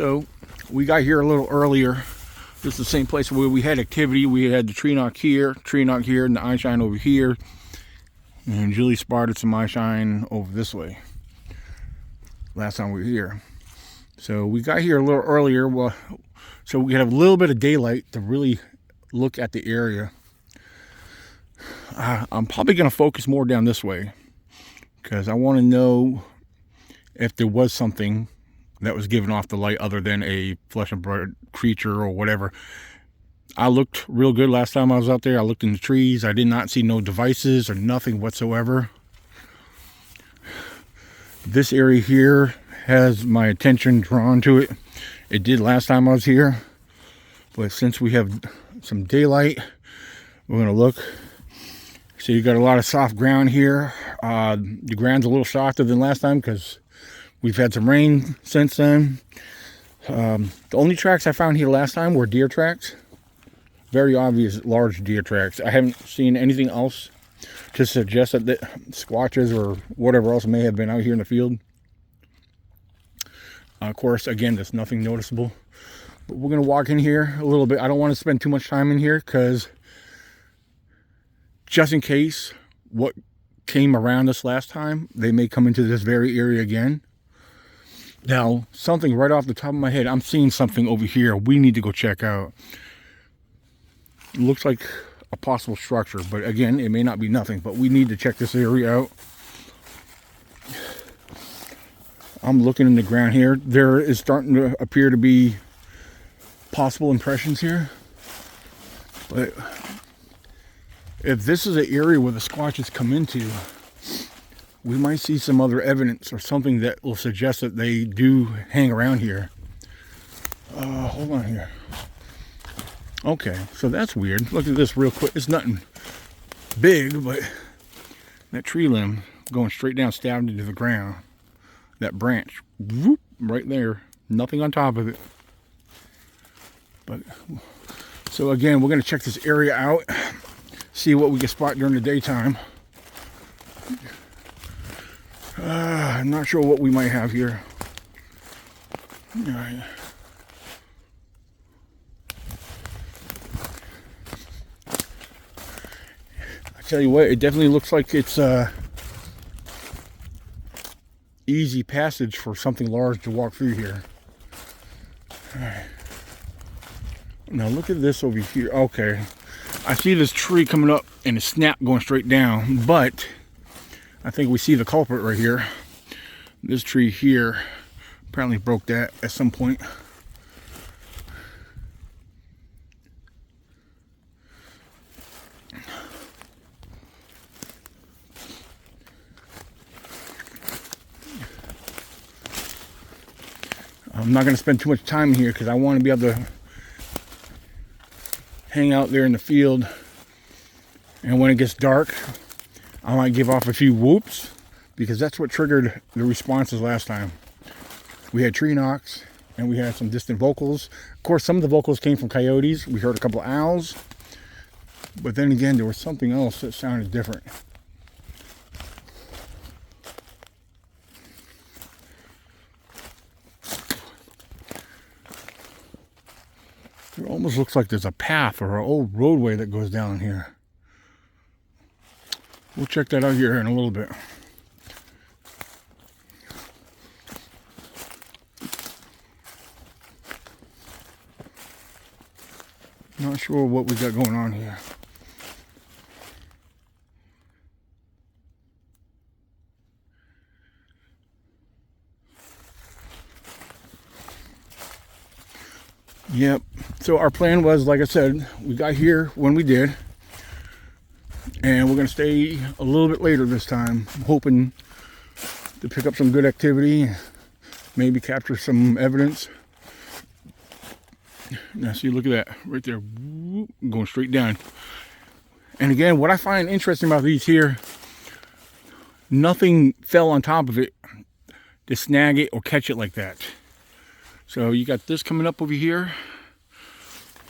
So we got here a little earlier. This is the same place where we had activity. We had the tree knock here, and the eye shine over here. And Julie spotted some eye shine over this way last time we were here. So we got here a little earlier, well, so we have a little bit of daylight to really look at the area. I'm probably going to focus more down this way because I want to know if there was something that was giving off the light other than a flesh and blood creature or whatever. I looked real good last time I was out there. I looked in the trees. I did not see no devices or nothing whatsoever. This area here has my attention drawn to it. It did last time I was here. But since we have some daylight, we're going to look. So you got a lot of soft ground here. The ground's a little softer than last time because we've had some rain since then. The only tracks I found here last time were deer tracks. Very obvious large deer tracks. I haven't seen anything else to suggest that the squatches or whatever else may have been out here in the field. Of course, again, there's nothing noticeable. But we're going to walk in here a little bit. I don't want to spend too much time in here because just in case what came around us last time, they may come into this very area again. Now, something right off the top of my head, I'm seeing something over here we need to go check out. It looks like a possible structure, but again, it may not be nothing, but we need to check this area out. I'm looking in the ground here. There is starting to appear to be possible impressions here. But if this is an area where the squatches come into, we might see some other evidence or something that will suggest that they do hang around here. Hold on here. Okay, so that's weird. Look at this real quick. It's nothing big, but that tree limb going straight down, stabbed into the ground. That branch, whoop, right there. Nothing on top of it. But so again, we're going to check this area out, see what we can spot during the daytime. I'm not sure what we might have here. All right. I tell you what, it definitely looks like it's easy passage for something large to walk through here. All right. Now look at this over here. Okay, I see this tree coming up and a snap going straight down, but I think we see the culprit right here. This tree here apparently broke that at some point. I'm not going to spend too much time here because I want to be able to hang out there in the field, and when it gets dark I might give off a few whoops because that's what triggered the responses last time. We had tree knocks and we had some distant vocals. Of course, some of the vocals came from coyotes. We heard a couple of owls, but then again there was something else that sounded different. It almost looks like there's a path or an old roadway that goes down here. We'll check that out here in a little bit. Not sure what we got going on here. Yep. So our plan was, like I said, we got here when we did, and we're going to stay a little bit later this time, hoping to pick up some good activity, maybe capture some evidence. Now see, look at that right there, going straight down. And again, what I find interesting about these here, nothing fell on top of it to snag it or catch it like that. So you got this coming up over here.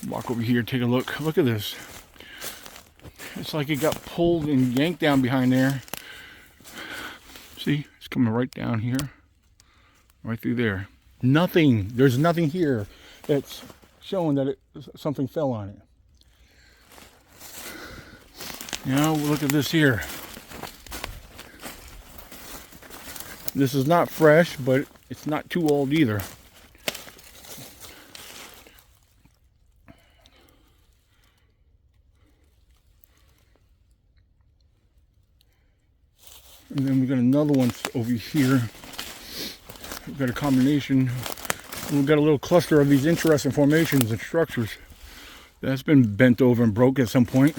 Walk over here, take a look. Look at this. It's like it got pulled and yanked down behind there. See, it's coming right down here, right through there. Nothing. There's nothing here that's showing that something fell on it. Now look at this here. This is not fresh, but it's not too old either. And then we got another one over here. We've got a combination. We've got a little cluster of these interesting formations and structures that's been bent over and broke at some point.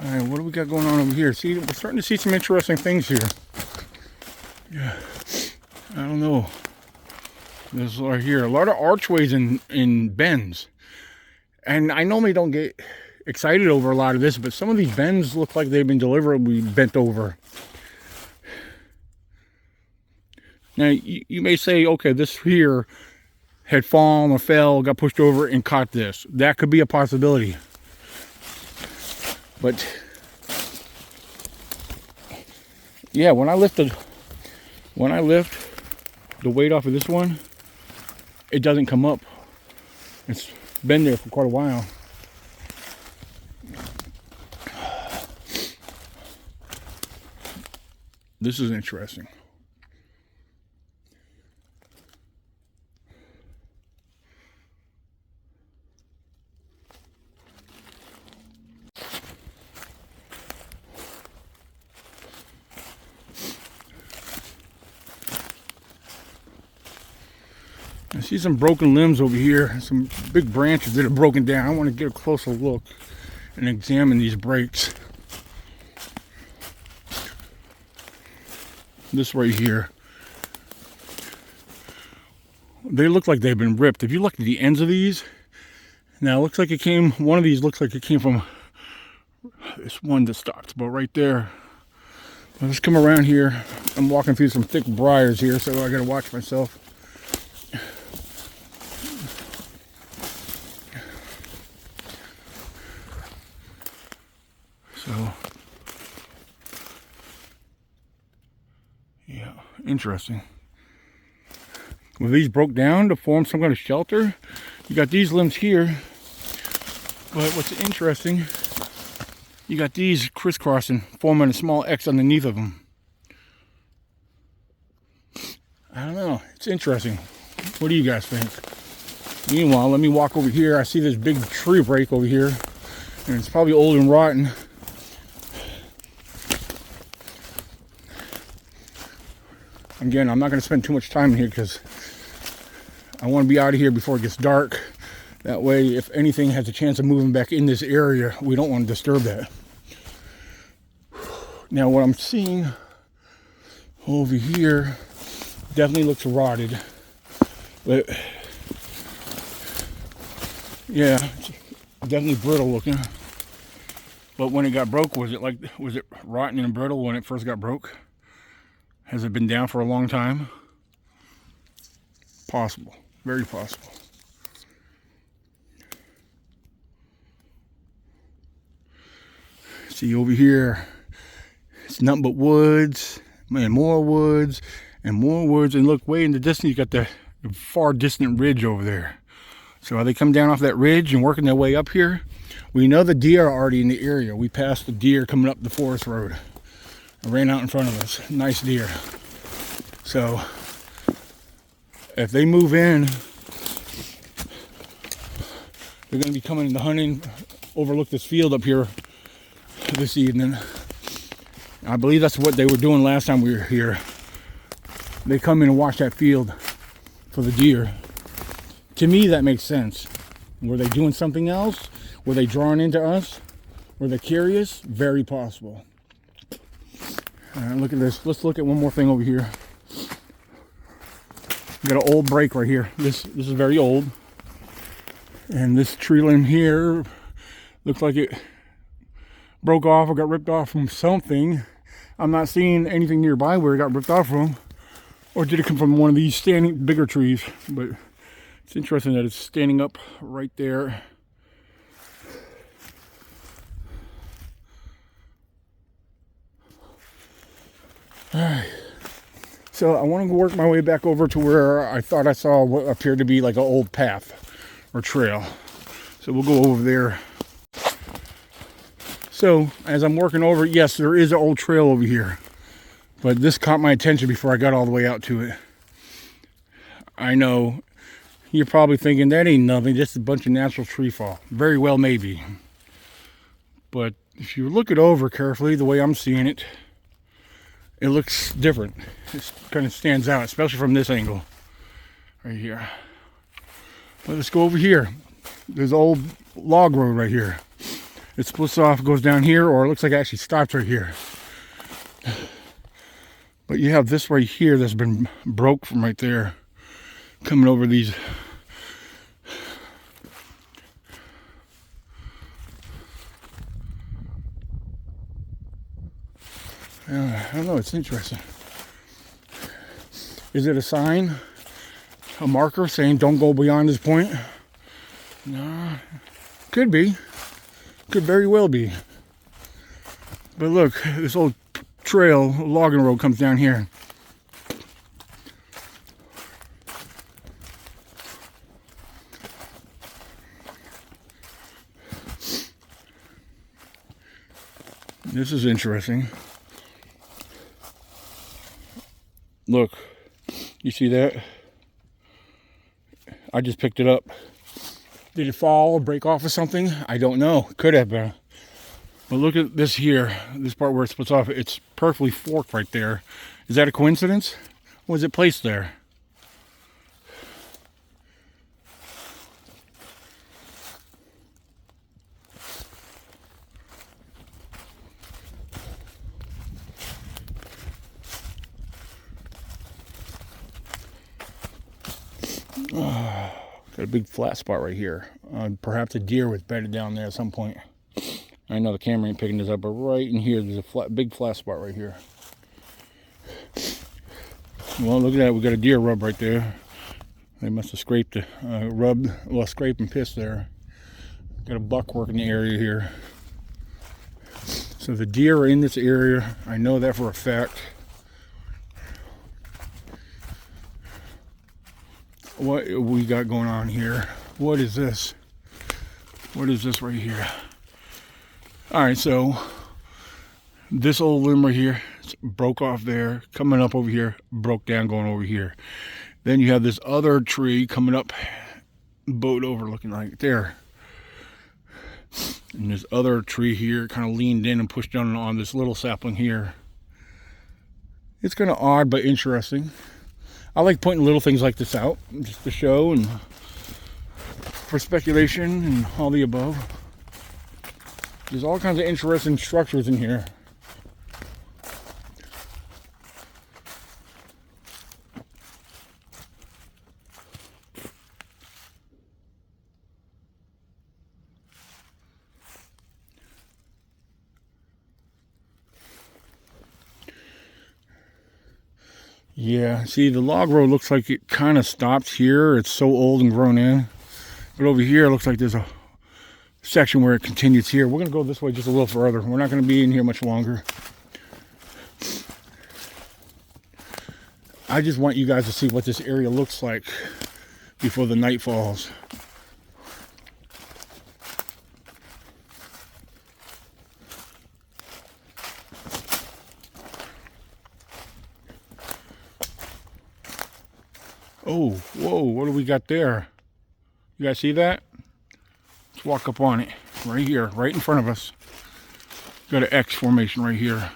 All right, what do we got going on over here? See, we're starting to see some interesting things here. Yeah, I don't know. There's right here a lot of archways in bends. And I normally don't get excited over a lot of this, but some of these bends look like they've been deliberately bent over. Now, you may say, okay, this here had fallen or fell, got pushed over and caught this. That could be a possibility. But, yeah, when I lift the weight off of this one, it doesn't come up. It's been there for quite a while. This is interesting. I see some broken limbs over here, some big branches that are broken down. I want to get a closer look and examine these breaks. This right here, they look like they've been ripped. If you look at the ends of these, now it looks like one of these looks like it came from this one that stops about right there. Let's come around here. I'm walking through some thick briars here, so I gotta watch myself. So, yeah, interesting. Well, these broke down to form some kind of shelter. You got these limbs here, but what's interesting, you got these crisscrossing, forming a small X underneath of them. I don't know. It's interesting. What do you guys think? Meanwhile, let me walk over here. I see this big tree break over here, and it's probably old and rotten. Again, I'm not going to spend too much time in here because I want to be out of here before it gets dark. That way, if anything has a chance of moving back in this area, we don't want to disturb that. Now, what I'm seeing over here definitely looks rotted. But, yeah, it's definitely brittle looking. But when it got broke, was it rotten and brittle when it first got broke? Has it been down for a long time? Possible. Very possible. See over here, it's nothing but woods, and more woods, and more woods. And look, way in the distance, you got the far distant ridge over there. So are they coming down off that ridge and working their way up here? We know the deer are already in the area. We passed the deer coming up the forest road. I ran out in front of us. Nice deer. So if they move in, they're going to be coming to hunt and overlook this field up here this evening. I believe that's what they were doing last time we were here. They come in and watch that field for the deer. To me, that makes sense. Were they doing something else? Were they drawing into us? Were they curious? Very possible. Look at this. Let's look at one more thing over here. We got an old break right here. This is very old. And this tree limb here looks like it broke off or got ripped off from something. I'm not seeing anything nearby where it got ripped off from. Or did it come from one of these standing bigger trees? But it's interesting that it's standing up right there. Alright. So I want to work my way back over to where I thought I saw what appeared to be like an old path or trail. So we'll go over there. So as I'm working over, yes, there is an old trail over here. But this caught my attention before I got all the way out to it. I know you're probably thinking that ain't nothing, just a bunch of natural tree fall. Very well, maybe. But if you look it over carefully, the way I'm seeing it, it looks different. It kind of stands out, especially from this angle right here. But let's go over here. There's an old log road right here. It splits off, goes down here, or it looks like it actually stops right here. But you have this right here that's been broke from right there, coming over these. I don't know, it's interesting. Is it a sign, a marker saying don't go beyond this point? No, could be. Could very well be. But look, this old trail, logging road comes down here. This is interesting. Look, you see that? I just picked it up. Did it fall or break off of something? I don't know. It could have been. But look at this here. This part where it splits off. It's perfectly forked right there. Is that a coincidence? Or was it placed there? Got a big flat spot right here. Perhaps a deer was bedded down there at some point. I know the camera ain't picking this up, but right in here, there's a big flat spot right here. Well, look at that. We got a deer rub right there. They must have scraped, scrape and piss there. Got a buck working the area here. So the deer are in this area. I know that for a fact. What we got going on here? What is this? What is this right here? All right, so this old limb right here broke off there, coming up over here, broke down going over here. Then you have this other tree coming up, bowed over looking like there. And this other tree here kind of leaned in and pushed down on this little sapling here. It's kind of odd but interesting. I like pointing little things like this out just to show and for speculation and all the above. There's all kinds of interesting structures in here. Yeah, see, the log road looks like it kind of stops here. It's so old and grown in. But over here, it looks like there's a section where it continues here. We're going to go this way just a little further. We're not going to be in here much longer. I just want you guys to see what this area looks like before the night falls. Oh, whoa, what do we got there? You guys see that? Let's walk up on it. Right here, right in front of us. Got an X formation right here.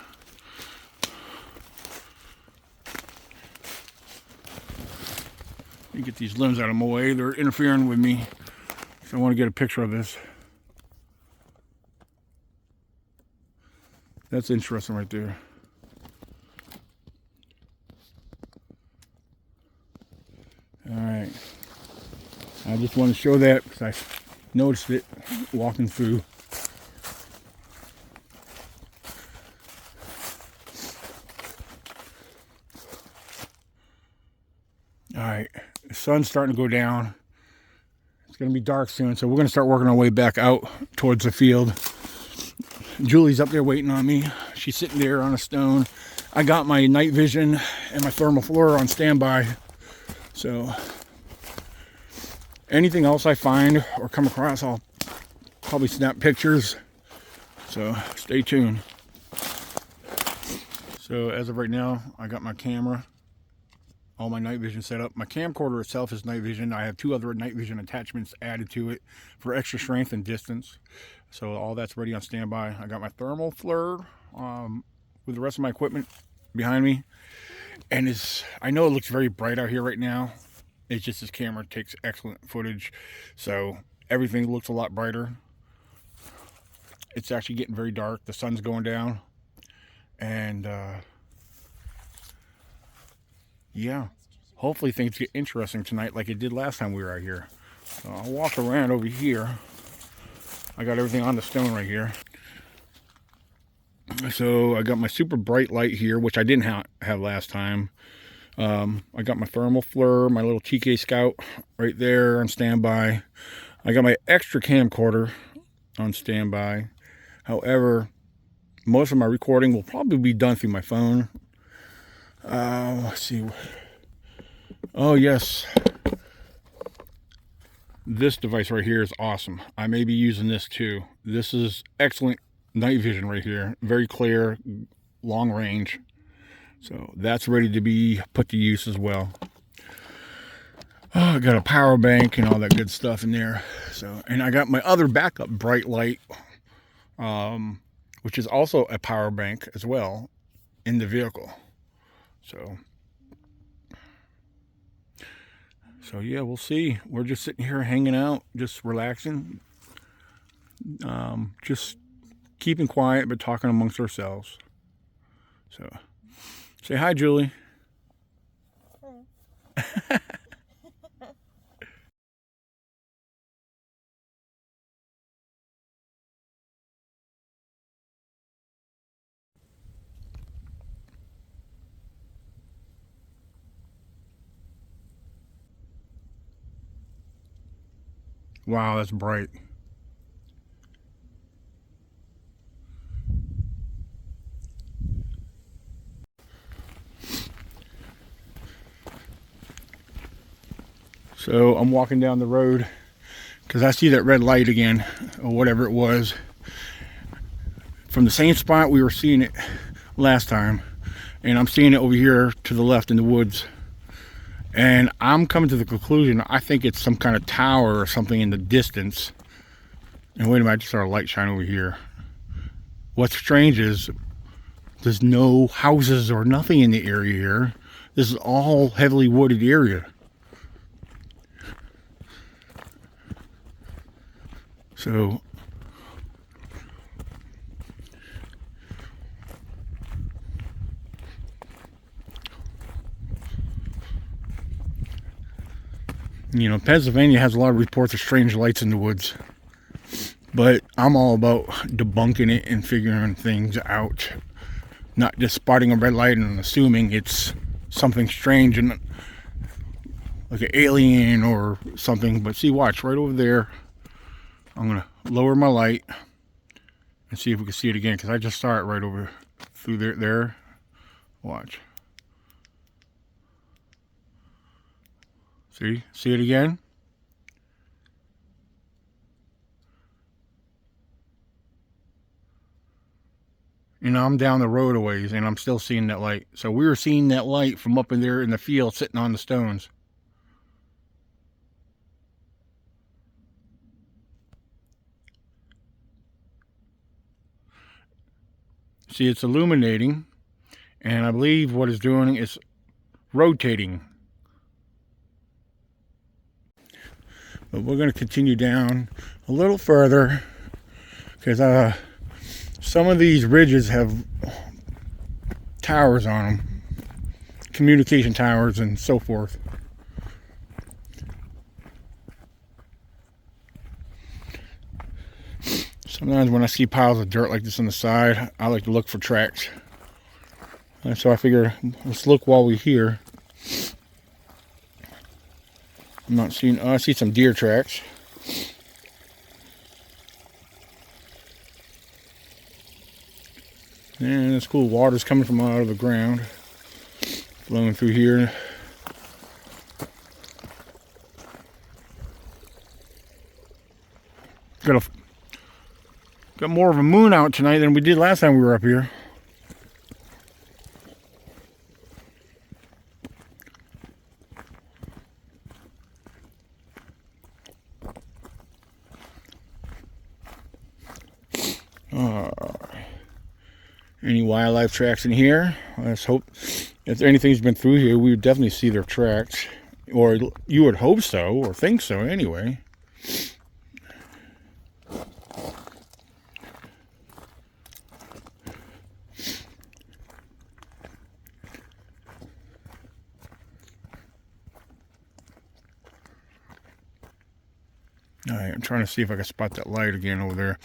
Let me get these limbs out of my way. They're interfering with me. So I want to get a picture of this. That's interesting right there. Alright. I just want to show that because I noticed it walking through. Alright. The sun's starting to go down. It's going to be dark soon, so we're going to start working our way back out towards the field. Julie's up there waiting on me. She's sitting there on a stone. I got my night vision and my thermal flare on standby. So anything else I find or come across, I'll probably snap pictures. So stay tuned. So as of right now, I got my camera, all my night vision set up. My camcorder itself is night vision. I have 2 other night vision attachments added to it for extra strength and distance. So all that's ready on standby. I got my thermal flare with the rest of my equipment behind me. And I know it looks very bright out here right now. It's just this camera takes excellent footage. So everything looks a lot brighter. It's actually getting very dark. The sun's going down. And yeah, hopefully things get interesting tonight like it did last time we were out here. So I'll walk around over here. I got everything on the stone right here. So I got my super bright light here, which I didn't have last time. I got my thermal flare, my little TK Scout right there on standby. I got my extra camcorder on standby. However, most of my recording will probably be done through my phone. Let's see. Oh, yes. This device right here is awesome. I may be using this too. This is excellent night vision right here. Very clear, long range. So that's ready to be put to use as well. Oh, I got a power bank and all that good stuff in there. So, and I got my other backup bright light, which is also a power bank as well in the vehicle. So yeah, we'll see. We're just sitting here hanging out, just relaxing, just keeping quiet, but talking amongst ourselves. So say hi, Julie. Hi. Wow, that's bright. So I'm walking down the road because I see that red light again, or whatever it was, from the same spot we were seeing it last time. And I'm seeing it over here to the left in the woods. And I'm coming to the conclusion, I think it's some kind of tower or something in the distance. And wait a minute, I just saw a light shine over here. What's strange is there's no houses or nothing in the area here. This is all heavily wooded area. So you know, Pennsylvania has a lot of reports of strange lights in the woods. But I'm all about debunking it and figuring things out. Not just spotting a red light and assuming it's something strange and like an alien or something. But see, watch, right over there. I'm going to lower my light and see if we can see it again. Because I just saw it right over through there. Watch. See it again? You know, I'm down the road a ways and I'm still seeing that light. So we were seeing that light from up in there in the field sitting on the stones. See, it's illuminating, and I believe what it's doing is rotating. But we're going to continue down a little further because some of these ridges have towers on them, communication towers and so forth. Sometimes when I see piles of dirt like this on the side, I like to look for tracks. And so I figure, let's look while we're here. I'm not seeing, I see some deer tracks. And it's cool. Water's coming from out of the ground, flowing through here. Got more of a moon out tonight than we did last time we were up here. Any wildlife tracks in here? Let's hope if anything's been through here, we would definitely see their tracks, or you would hope so, or think so anyway. All right, I'm trying to see if I can spot that light again over there.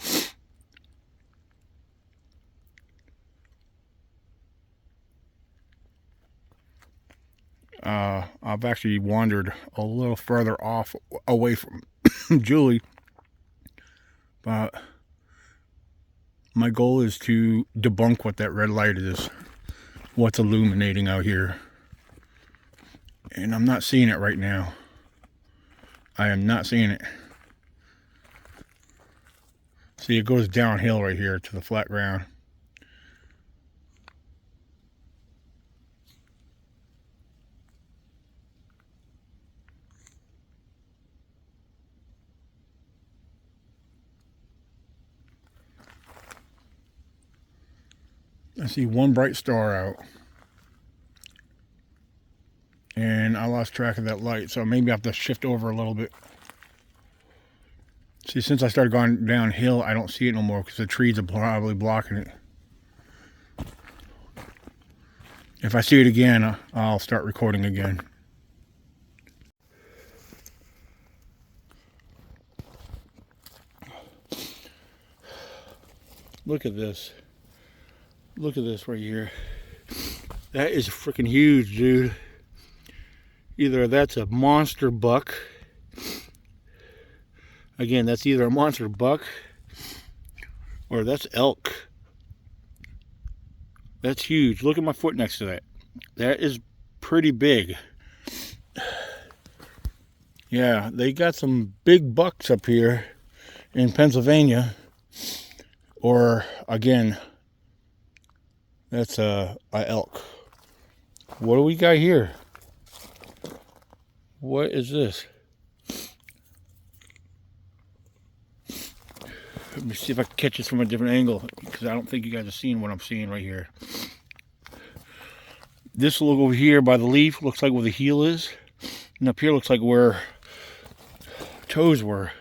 I've actually wandered a little further off, away from Julie, but my goal is to debunk what that red light is, what's illuminating out here, and I'm not seeing it right now. I am not seeing it. See, it goes downhill right here to the flat ground. I see one bright star out, and I lost track of that light, so maybe I have to shift over a little bit. See, since I started going downhill, I don't see it no more because the trees are probably blocking it. If I see it again, I'll start recording again. Look at this. Look at this right here. That is freaking huge, dude. Either that's a monster buck. Again, that's either a monster buck or that's elk. That's huge. Look at my foot next to that. That is pretty big. Yeah, they got some big bucks up here in Pennsylvania. Or, again, that's a elk. What do we got here? What is this? Let me see if I can catch this from a different angle, because I don't think you guys are seeing what I'm seeing right here. This look over here by the leaf looks like where the heel is, and up here looks like where toes were.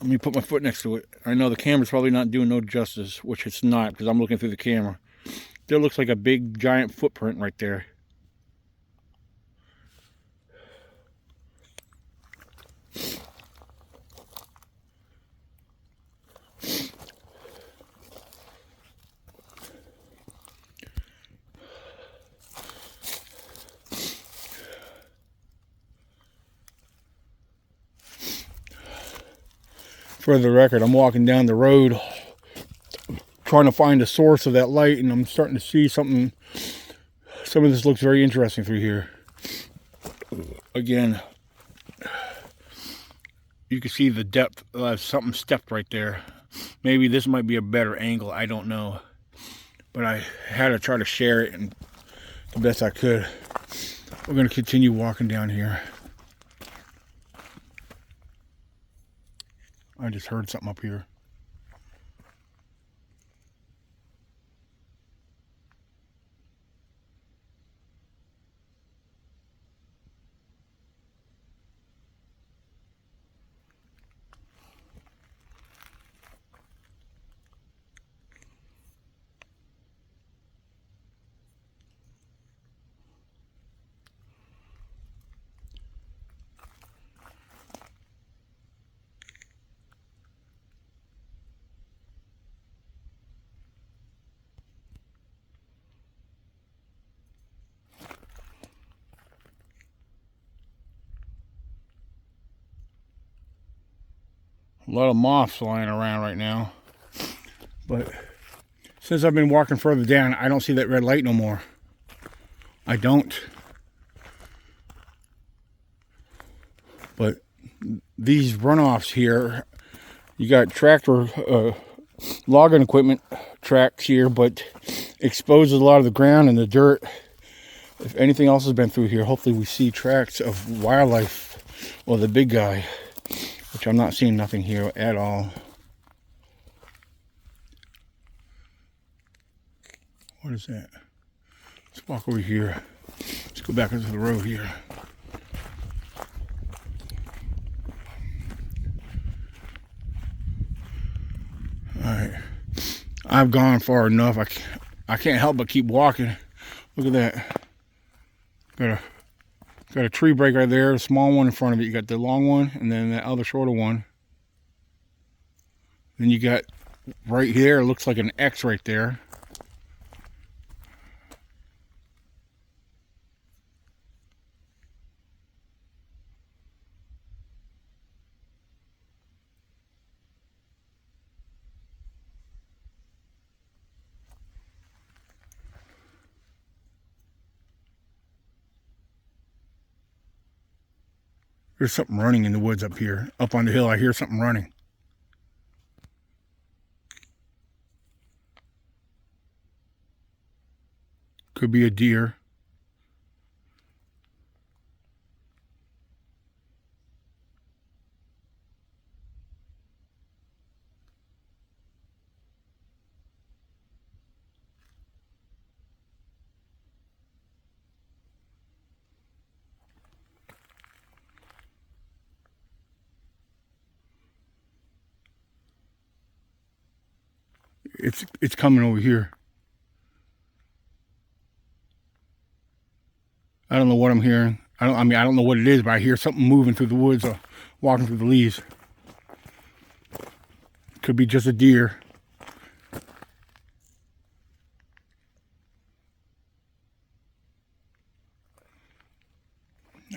Let me put my foot next to it. I know the camera's probably not doing no justice, which it's not, because I'm looking through the camera. There looks like a big giant footprint right there. For the record, I'm walking down the road trying to find the source of that light, and I'm starting to see something. Some of this looks very interesting through here. Again, you can see the depth. Something stepped right there. Maybe this might be a better angle, I don't know, but I had to try to share it and the best I could. We're going to continue walking down here. I just heard something up here. A lot of moths flying around right now, but Since I've been walking further down, I don't see that red light no more. I don't. But these runoffs here, you got tractor, logging equipment tracks here, but exposes a lot of the ground and the dirt. If anything else has been through here, hopefully we see tracks of wildlife or the big guy, which I'm not seeing nothing here at all. What is that? Let's walk over here. Let's go back into the road here. Alright. I've gone far enough. I can't help but keep walking. Look at that. Got a tree break right there, a small one in front of it. You got the long one and then that other shorter one. Then you got right here, it looks like an X right there. There's something running in the woods up here. Up on the hill, I hear something running. Could be a deer. It's coming over here. I don't know what I'm hearing. I don't know what it is, but I hear something moving through the woods or walking through the leaves. Could be just a deer.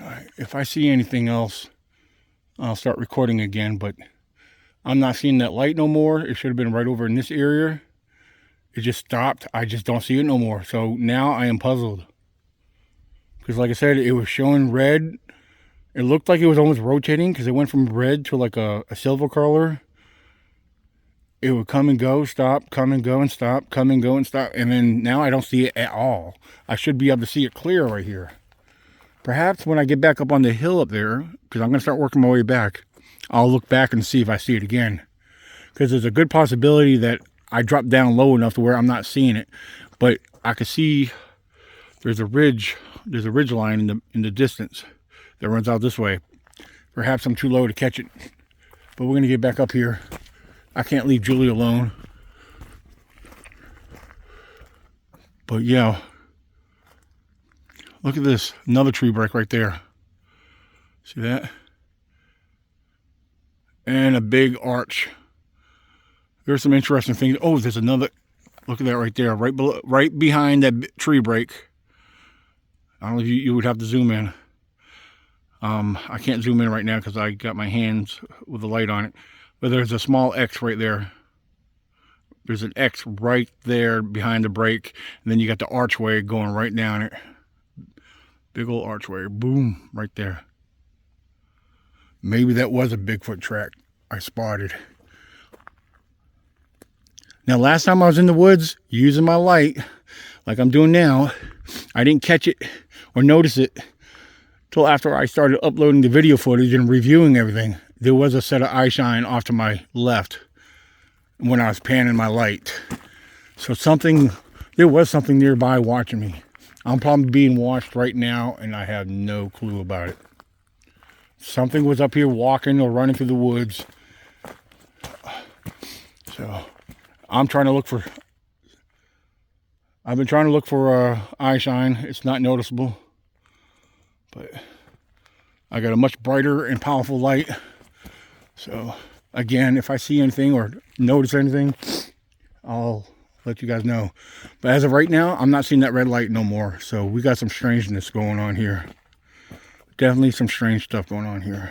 All right, if I see anything else, I'll start recording again, but I'm not seeing that light no more. It should have been right over in this area. It just stopped. I just don't see it no more. So now I am puzzled. Because like I said, it was showing red. It looked like it was almost rotating because it went from red to like a silver color. It would come and go, stop, come and go and stop, come and go and stop. And then now I don't see it at all. I should be able to see it clear right here. Perhaps when I get back up on the hill up there, because I'm going to start working my way back, I'll look back and see if I see it again. Because there's a good possibility that I dropped down low enough to where I'm not seeing it. But I can see there's a ridge line in the distance that runs out this way. Perhaps I'm too low to catch it. But we're going to get back up here. I can't leave Julie alone. But yeah. Look at this. Another tree break right there. See that? And a big arch. There's some interesting things. Oh, there's another. Look at that right there. Right below, right behind that tree break. I don't know if you would have to zoom in. I can't zoom in right now because I got my hands with the light on it. But there's a small X right there. There's an X right there behind the break. And then you got the archway going right down it. Big old archway. Boom. Right there. Maybe that was a Bigfoot track I spotted. Now, last time I was in the woods using my light, like I'm doing now, I didn't catch it or notice it till after I started uploading the video footage and reviewing everything. There was a set of eye shine off to my left when I was panning my light. So there was something nearby watching me. I'm probably being watched right now and I have no clue about it. Something was up here walking or running through the woods. So I've been trying to look for eye shine. It's not noticeable. But I got a much brighter and powerful light. So again, if I see anything or notice anything, I'll let you guys know. But as of right now, I'm not seeing that red light no more. So we got some strangeness going on here. Definitely some strange stuff going on here.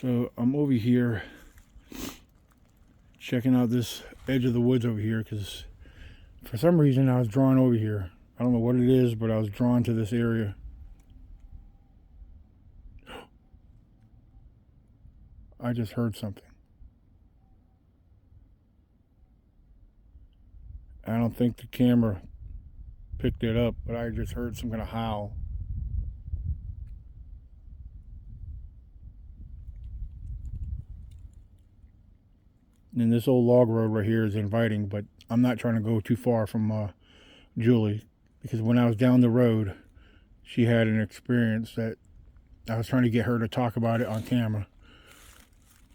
So I'm over here checking out this edge of the woods over here because for some reason I was drawn over here. I don't know what it is, but I was drawn to this area. I just heard something. I don't think the camera picked it up, but I just heard some kind of howl. And this old log road right here is inviting, but I'm not trying to go too far from Julie, because when I was down the road, she had an experience that I was trying to get her to talk about it on camera,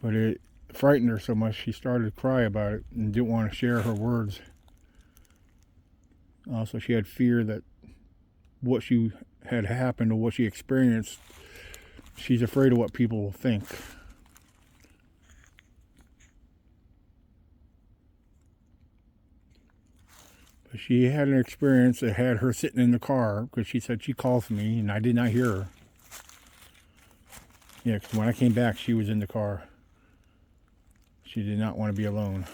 but it frightened her so much she started to cry about it and didn't want to share her words. Also, she had fear that what she had happened or what she experienced, she's afraid of what people will think. But she had an experience that had her sitting in the car because she said she called me and I did not hear her. Yeah, because when I came back, she was in the car. She did not want to be alone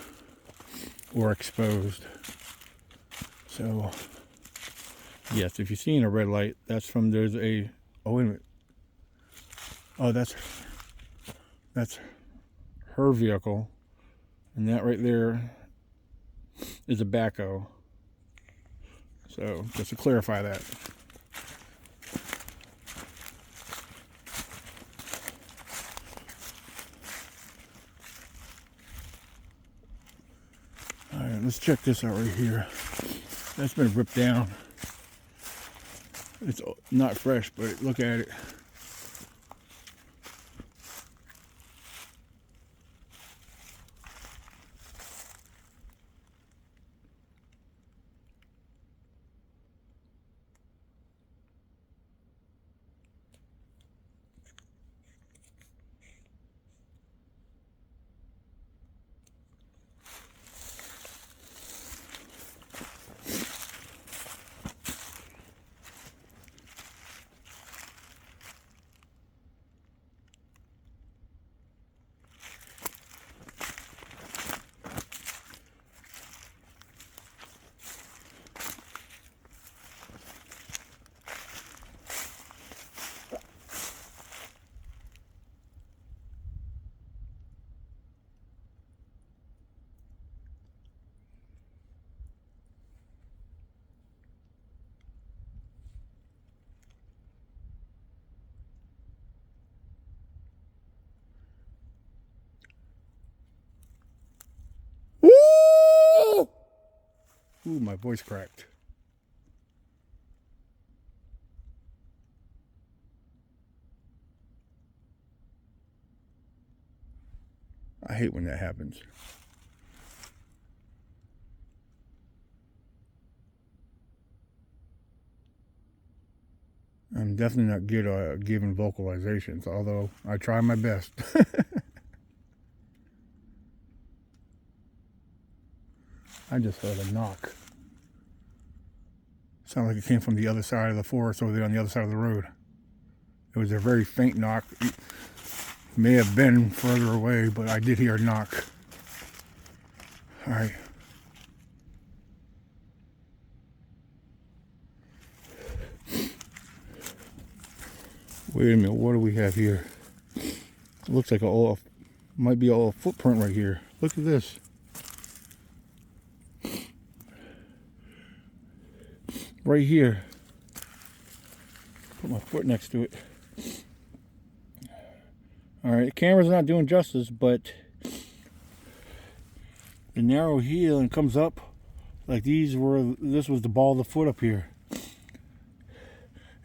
or exposed. So, yes, if you're seeing a red light, that's from there's a, oh, wait a minute. Oh, that's her vehicle. And that right there is a backhoe. So, just to clarify that. Alright, let's check this out right here. That's been ripped down. It's not fresh, but look at it. Woo! Ooh, my voice cracked. I hate when that happens. I'm definitely not good at giving vocalizations, although I try my best. I just heard a knock. Sounded like it came from the other side of the forest over there on the other side of the road. It was a very faint knock. It may have been further away, but I did hear a knock. All right. Wait a minute, what do we have here? It looks like might be a footprint right here. Look at this. Right here. Put my foot next to it. Alright, the camera's not doing justice, but the narrow heel and comes up like this was the ball of the foot up here.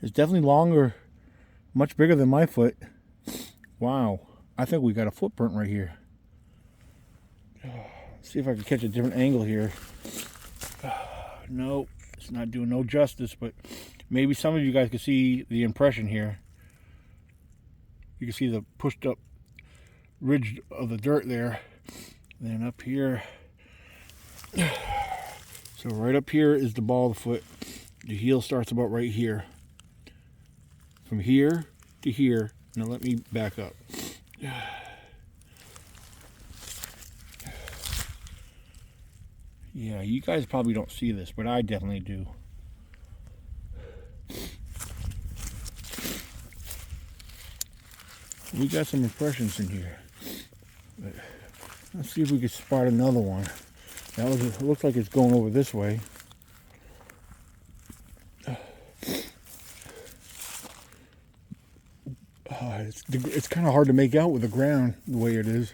It's definitely longer, much bigger than my foot. Wow, I think we got a footprint right here. Let's see if I can catch a different angle here. No, it's not doing no justice, but maybe some of you guys can see the impression here. You can see the pushed up ridge of the dirt there. And then up here. So right up here is the ball of the foot. The heel starts about right here. From here to here. Now let me back up. Yeah, you guys probably don't see this, but I definitely do. We got some impressions in here. But let's see if we can spot another one. That was, it looks like it's going over this way. It's kind of hard to make out with the ground the way it is.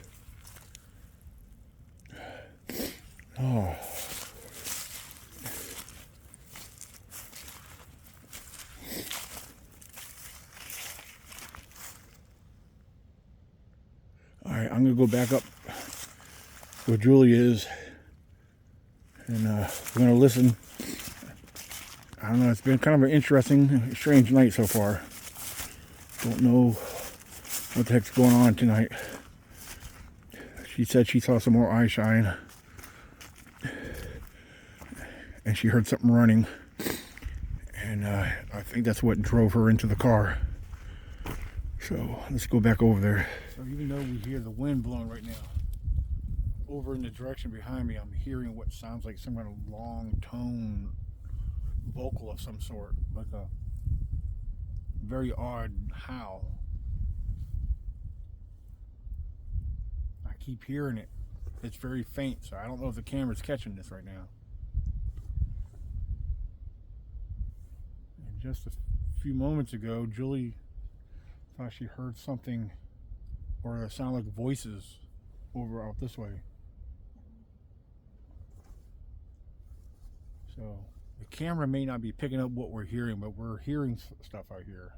Oh. All right, I'm gonna go back up where Julie is, and we're gonna listen. I don't know. It's been kind of an interesting, strange night so far. Don't know what the heck's going on tonight. She said she saw some more eye shine, and she heard something running, and I think that's what drove her into the car. So let's go back over there. So even though we hear the wind blowing right now, over in the direction behind me, I'm hearing what sounds like some kind of long tone vocal of some sort, like a very odd howl. I keep hearing it. It's very faint, so I don't know if the camera's catching this right now. And just a few moments ago, Julie thought she heard something, or it sounded like voices over out this way. So the camera may not be picking up what we're hearing, but we're hearing stuff out here.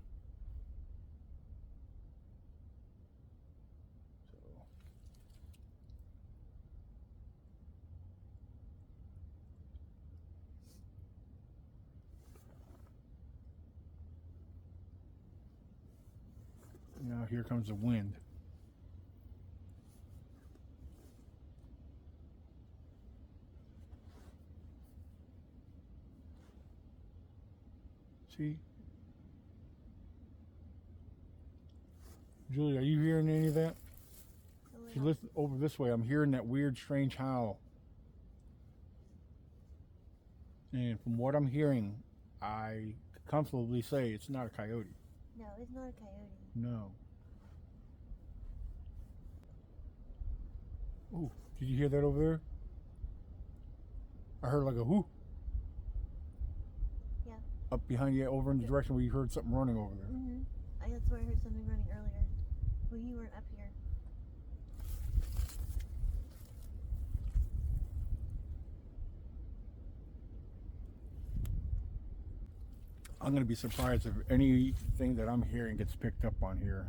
Now here comes the wind. See? Julie, are you hearing any of that? If you listen over this way, I'm hearing that weird, strange howl. And from what I'm hearing, I comfortably say it's not a coyote. No, it's not a coyote. No. Oh, did you hear that over there? I heard like a whoo. Yeah. Up behind you, over in the direction where you heard something running over there. Mm-hmm. That's where I heard something running earlier. Well, you weren't up here. I'm going to be surprised if anything that I'm hearing gets picked up on here.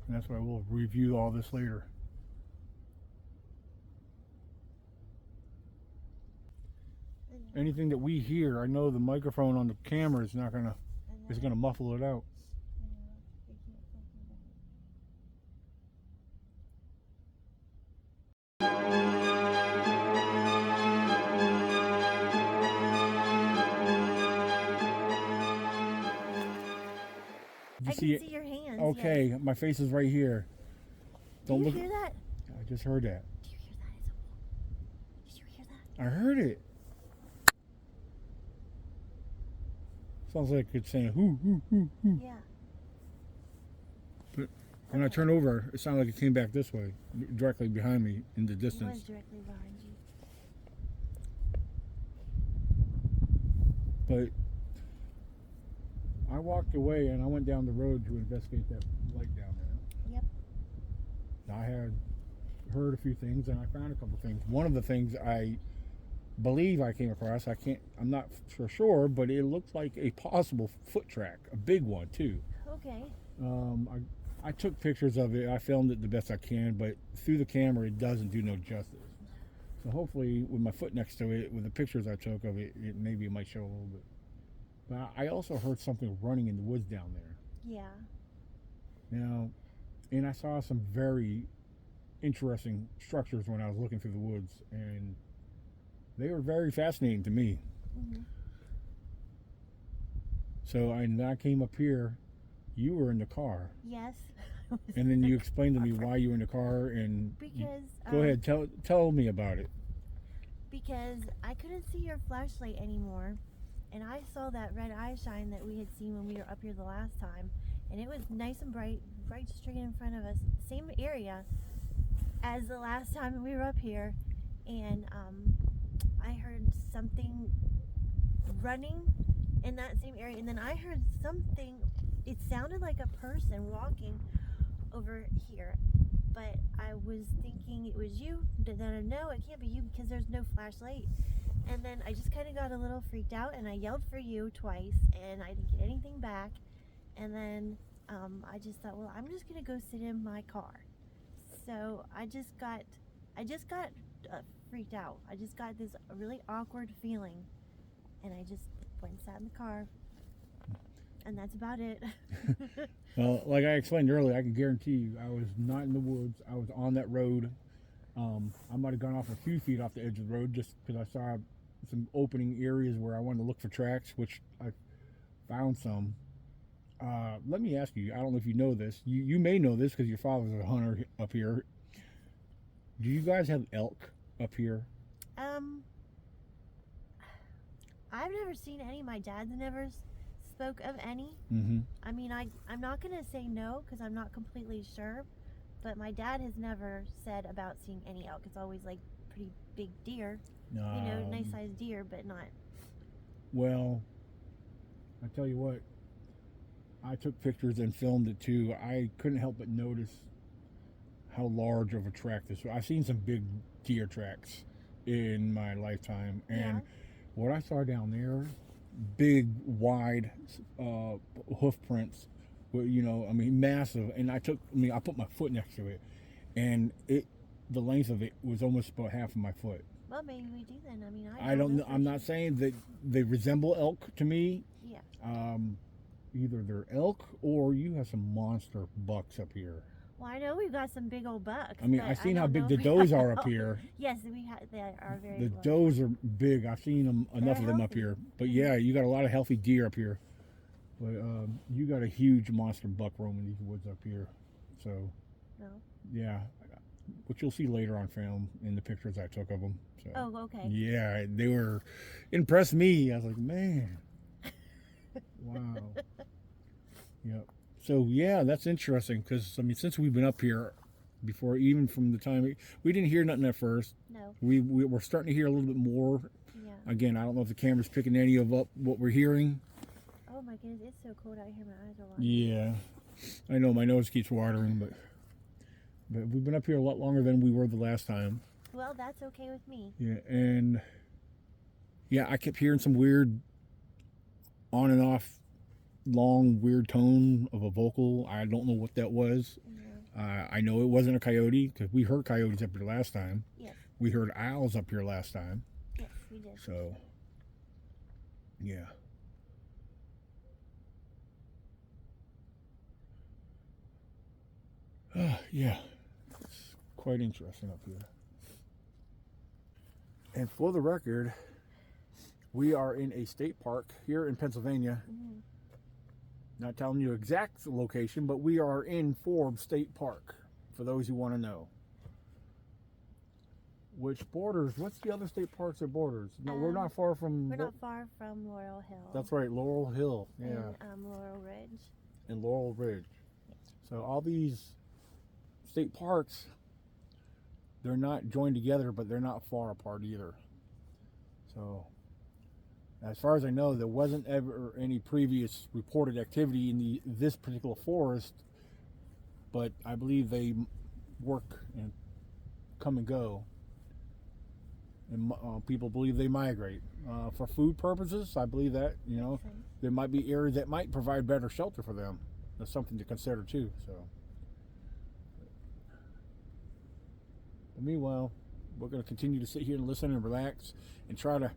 And that's why we'll review all this later. Anything that we hear, I know the microphone on the camera is not gonna muffle it out. I can see your hands. Okay, yes. My face is right here. Don't look. Did you hear that? I just heard that. Did you hear that? Did you hear that? I heard it. Sounds like it's saying hoo, hoo, hoo, hoo. Yeah. But when I turned over, it sounded like it came back this way, directly behind me in the distance. It was directly behind you. But I walked away and I went down the road to investigate that light down there. Yep. I had heard a few things and I found a couple things. One of the things I believe I came across, I'm not for sure, but it looked like a possible foot track, a big one too. Okay. I took pictures of it. I filmed it the best I can, but through the camera it doesn't do no justice. So hopefully with my foot next to it, with the pictures I took of it, maybe it might show a little bit. But I also heard something running in the woods down there. Yeah. Now, and I saw some very interesting structures when I was looking through the woods, and they were very fascinating to me. Mm-hmm. So I came up here. You were in the car. Yes. And then you explained to me why you were in the car, and because go ahead, tell me about it. because I couldn't see your flashlight anymore, and I saw that red eye shine that we had seen when we were up here the last time, and it was nice and bright straight in front of us, same area as the last time we were up here, and I heard something running in that same area, and then I heard something. It sounded like a person walking over here, but I was thinking it was you. Then no, it can't be you because there's no flashlight. And then I just kind of got a little freaked out, and I yelled for you twice, and I didn't get anything back. And then I just thought, well, I'm just gonna go sit in my car. So I just got freaked out. I just got this really awkward feeling, and I just went and sat in the car, and that's about it. Well, like I explained earlier, I can guarantee you I was not in the woods. I was on that road. I might have gone off a few feet off the edge of the road just because I saw some opening areas where I wanted to look for tracks, which I found some. Let me ask you, I don't know if you know this. You may know this because your father's a hunter up here. Do you guys have elk up here? I've never seen any. My dad's never spoke of any. Mm-hmm. I mean, I'm not going to say no because I'm not completely sure, but my dad has never said about seeing any elk. It's always like pretty big deer, nice sized deer, but not. Well, I tell you what, I took pictures and filmed it too. I couldn't help but notice how large of a track this was. I've seen some big deer tracks in my lifetime, and what I saw down there, big, wide hoof prints, massive. And I put my foot next to it, and the length of it was almost about half of my foot. Well, maybe we do then. I mean, I don't know. I'm not saying that they resemble elk to me. Yeah. Either they're elk or you have some monster bucks up here. Well, I know we've got some big old bucks. I mean, I've seen how big the does are up here. Yes, they are very. The does are big. I've seen enough of them up here. But yeah, you got a lot of healthy deer up here. But you got a huge monster buck roaming these woods up here. So. No. Yeah, which you'll see later on film in the pictures I took of them. So, oh, okay. Yeah, they were impressed me. I was like, man, wow. Yep. So yeah, that's interesting because since we've been up here before, even from the time we didn't hear nothing at first. No. We're starting to hear a little bit more. Yeah. Again, I don't know if the camera's picking any of up what we're hearing. Oh my goodness, it's so cold out here. My eyes are watering. Yeah, I know my nose keeps watering, but we've been up here a lot longer than we were the last time. Well, that's okay with me. Yeah, and I kept hearing some weird on and off long weird tone of a vocal. I don't know what that was. Yeah. I know it wasn't a coyote because we heard coyotes up here last time. Yes. We heard owls up here last time. Yes, we did. So, yeah. Yeah, it's quite interesting up here. And for the record, we are in a state park here in Pennsylvania. Mm-hmm. Not telling you exact location, but we are in Forbes State Park, for those who want to know. Which borders, what's the other state parks that borders? No, we're not far from... We're not far from Laurel Hill. That's right, Laurel Hill, yeah. And Laurel Ridge. And Laurel Ridge. So all these state parks, they're not joined together, but they're not far apart either. So... as far as I know, there wasn't ever any previous reported activity in this particular forest, but I believe they work and come and go, and people believe they migrate for food purposes. I believe that there might be areas that might provide better shelter for them. That's something to consider too. So, but meanwhile, we're going to continue to sit here and listen and relax and try to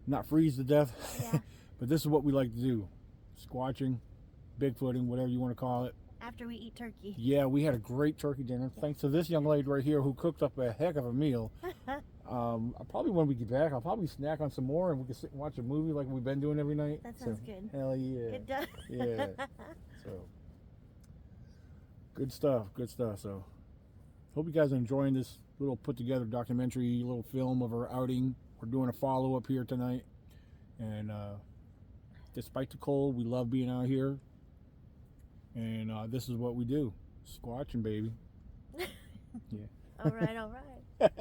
not freeze to death. Yeah. But this is what we like to do. Squatching, Bigfooting, whatever you want to call it. After we eat turkey. Yeah, we had a great turkey dinner. Yeah. Thanks to this young lady right here who cooked up a heck of a meal. Probably when we get back, I'll probably snack on some more and we can sit and watch a movie like we've been doing every night. That sounds good. Hell yeah. It does. Yeah. So, good stuff. So, hope you guys are enjoying this little put together documentary, little film of our outing. We're doing a follow-up here tonight. And despite the cold, we love being out here. And this is what we do. Squatching, baby. Yeah. All right, all right.